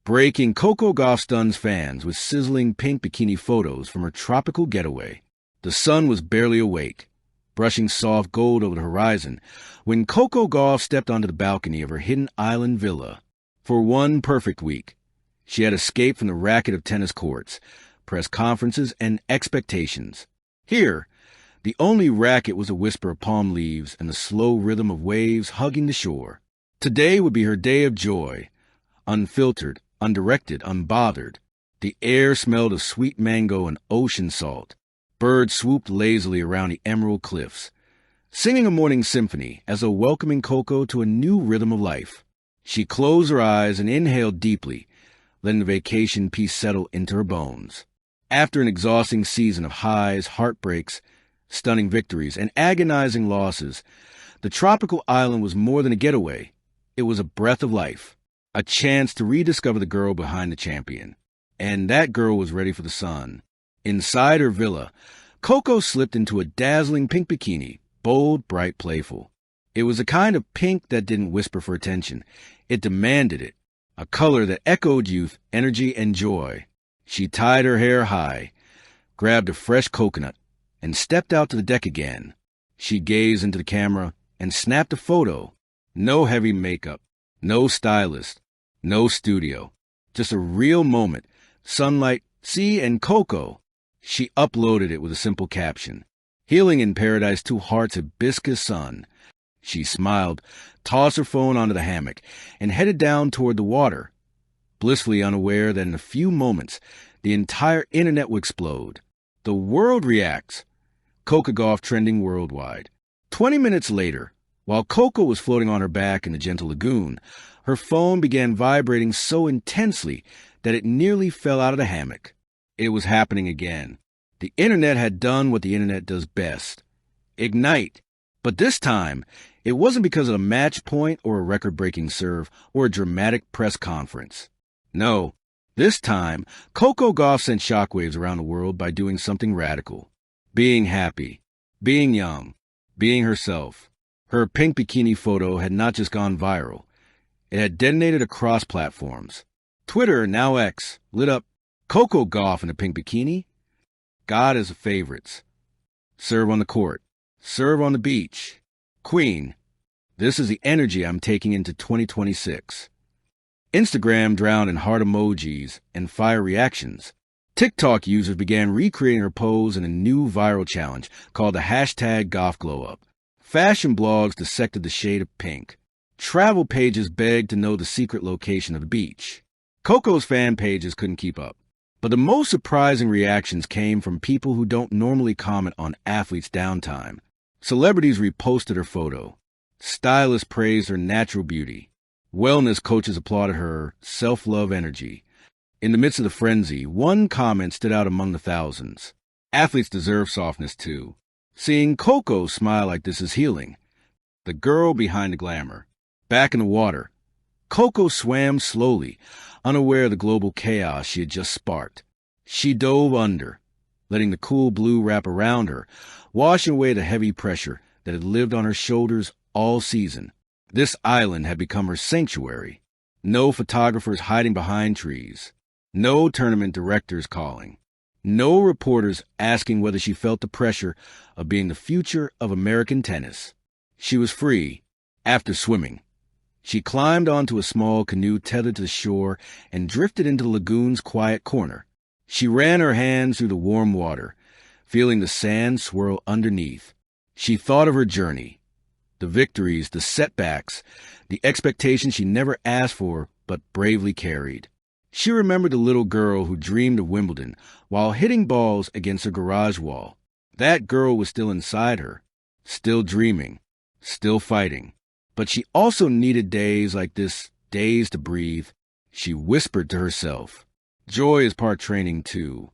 Breaking Coco Gauff stuns fans with sizzling pink bikini photos from her tropical getaway. The sun was barely awake, brushing soft gold over the horizon, when Coco Gauff stepped onto the balcony of her hidden island villa. For one perfect week, she had escaped from the racket of tennis courts, press conferences, and expectations. Here, the only racket was a whisper of palm leaves and the slow rhythm of waves hugging the shore. Today would be her day of joy, unfiltered, undirected, unbothered. The air smelled of sweet mango and ocean salt. Birds swooped lazily around the emerald cliffs, singing a morning symphony as though welcoming Coco to a new rhythm of life. She closed her eyes and inhaled deeply, letting the vacation peace settle into her bones. After an exhausting season of highs, heartbreaks, stunning victories, and agonizing losses, the tropical island was more than a getaway. It was a breath of life, a chance to rediscover the girl behind the champion. And that girl was ready for the sun. Inside her villa, Coco slipped into a dazzling pink bikini, bold, bright, playful. It was a kind of pink that didn't whisper for attention. It demanded it, a color that echoed youth, energy, and joy. She tied her hair high, grabbed a fresh coconut, and stepped out to the deck again. She gazed into the camera and snapped a photo. No heavy makeup, no stylist, no studio. Just a real moment. Sunlight, sea, and Coco. She uploaded it with a simple caption. Healing in paradise, 2 hearts, hibiscus sun. She smiled, tossed her phone onto the hammock, and headed down toward the water, blissfully unaware that in a few moments, the entire internet would explode. The world reacts. Coco Gauff trending worldwide. 20 minutes later, while Coco was floating on her back in the gentle lagoon, her phone began vibrating so intensely that it nearly fell out of the hammock. It was happening again. The internet had done what the internet does best. Ignite. But this time, it wasn't because of a match point or a record-breaking serve or a dramatic press conference. No, this time, Coco Gauff sent shockwaves around the world by doing something radical. Being happy, being young, being herself. Her pink bikini photo had not just gone viral. It had detonated across platforms. Twitter, now X, lit up. Coco Gauff in a pink bikini? God is a favorites. Serve on the court. Serve on the beach. Queen. This is the energy I'm taking into 2026. Instagram drowned in heart emojis and fire reactions. TikTok users began recreating her pose in a new viral challenge called the #GauffGlowUp. Fashion blogs dissected the shade of pink. Travel pages begged to know the secret location of the beach. Coco's fan pages couldn't keep up. But the most surprising reactions came from people who don't normally comment on athletes' downtime. Celebrities reposted her photo. Stylists praised her natural beauty. Wellness coaches applauded her self-love energy. In the midst of the frenzy, one comment stood out among the thousands. Athletes deserve softness too. Seeing Coco smile like this is healing. The girl behind the glamour. Back in the water, Coco swam slowly, unaware of the global chaos she had just sparked. She dove under, letting the cool blue wrap around her, washing away the heavy pressure that had lived on her shoulders all season. This island had become her sanctuary. No photographers hiding behind trees. No tournament directors calling. No reporters asking whether she felt the pressure of being the future of American tennis. She was free after swimming. She climbed onto a small canoe tethered to the shore and drifted into the lagoon's quiet corner. She ran her hands through the warm water, feeling the sand swirl underneath. She thought of her journey, the victories, the setbacks, the expectations she never asked for but bravely carried. She remembered the little girl who dreamed of Wimbledon while hitting balls against her garage wall. That girl was still inside her, still dreaming, still fighting. But she also needed days like this, days to breathe. She whispered to herself. Joy is part training, too.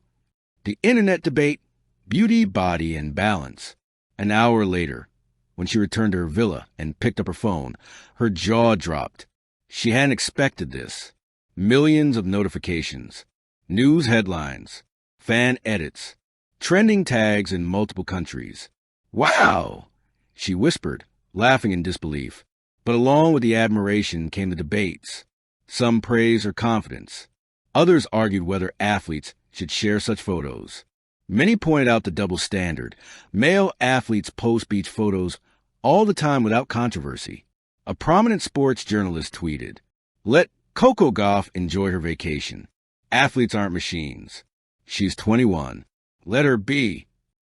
The internet debate, beauty, body, and balance. An hour later, when she returned to her villa and picked up her phone, her jaw dropped. She hadn't expected this. Millions of notifications, news headlines, fan edits, trending tags in multiple countries. Wow! She whispered, laughing in disbelief. But along with the admiration came the debates. Some praised her confidence. Others argued whether athletes should share such photos. Many pointed out the double standard. Male athletes post beach photos all the time without controversy. A prominent sports journalist tweeted, "Let Coco Gauff enjoy her vacation. Athletes aren't machines. She's 21. Let her be."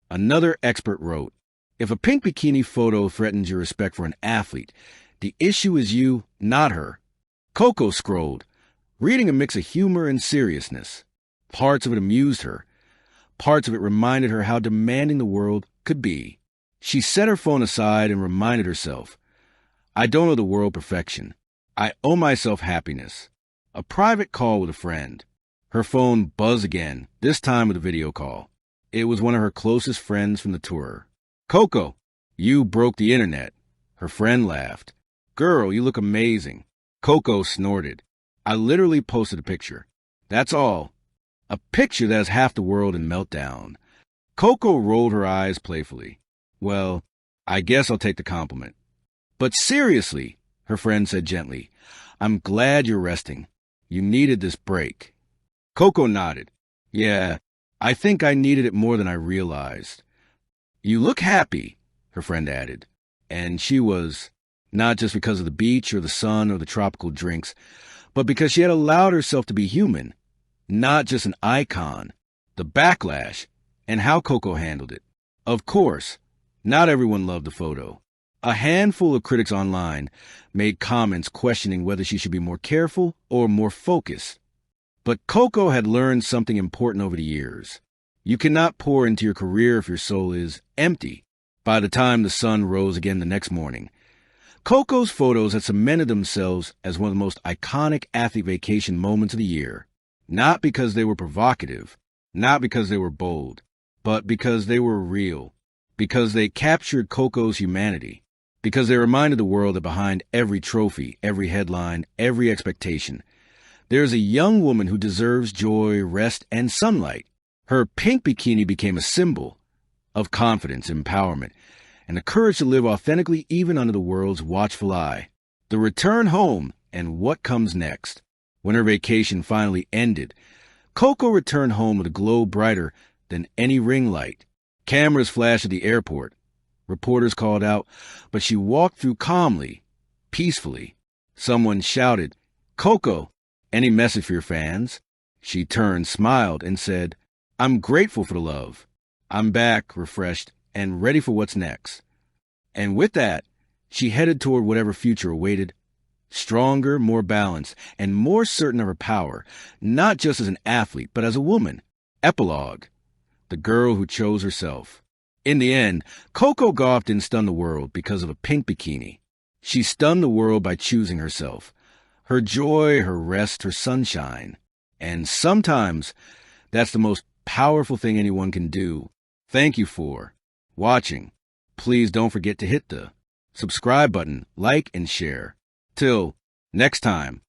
Another expert wrote, "If a pink bikini photo threatens your respect for an athlete, the issue is you, not her." Coco scrolled, reading a mix of humor and seriousness. Parts of it amused her. Parts of it reminded her how demanding the world could be. She set her phone aside and reminded herself, "I don't owe the world perfection. I owe myself happiness." A private call with a friend. Her phone buzzed again, this time with a video call. It was one of her closest friends from the tour. "Coco, you broke the internet." Her friend laughed. "Girl, you look amazing." Coco snorted. "I literally posted a picture. That's all. A picture that has half the world in meltdown." Coco rolled her eyes playfully. "Well, I guess I'll take the compliment." "But seriously," her friend said gently, "I'm glad you're resting. You needed this break." Coco nodded. "Yeah, I think I needed it more than I realized." "You look happy," her friend added. And she was, not just because of the beach or the sun or the tropical drinks, but because she had allowed herself to be human, not just an icon. The backlash and how Coco handled it. Of course, not everyone loved the photo. A handful of critics online made comments questioning whether she should be more careful or more focused. But Coco had learned something important over the years. You cannot pour into your career if your soul is empty. By the time the sun rose again the next morning, Coco's photos had cemented themselves as one of the most iconic athlete vacation moments of the year. Not because they were provocative, not because they were bold, but because they were real. Because they captured Coco's humanity. Because they reminded the world that behind every trophy, every headline, every expectation, there's a young woman who deserves joy, rest, and sunlight. Her pink bikini became a symbol of confidence, empowerment, and the courage to live authentically even under the world's watchful eye. The return home and what comes next. When her vacation finally ended, Coco returned home with a glow brighter than any ring light. Cameras flashed at the airport. Reporters called out, but she walked through calmly, peacefully. Someone shouted, "Coco, any message for your fans?" She turned, smiled, and said, "I'm grateful for the love. I'm back, refreshed, and ready for what's next." And with that, she headed toward whatever future awaited, stronger, more balanced, and more certain of her power, not just as an athlete, but as a woman. Epilogue. The girl who chose herself. In the end, Coco Gauff didn't stun the world because of a pink bikini. She stunned the world by choosing herself. Her joy, her rest, her sunshine. And sometimes, that's the most powerful thing anyone can do. Thank you for watching. Please don't forget to hit the subscribe button, like, and share. Till next time.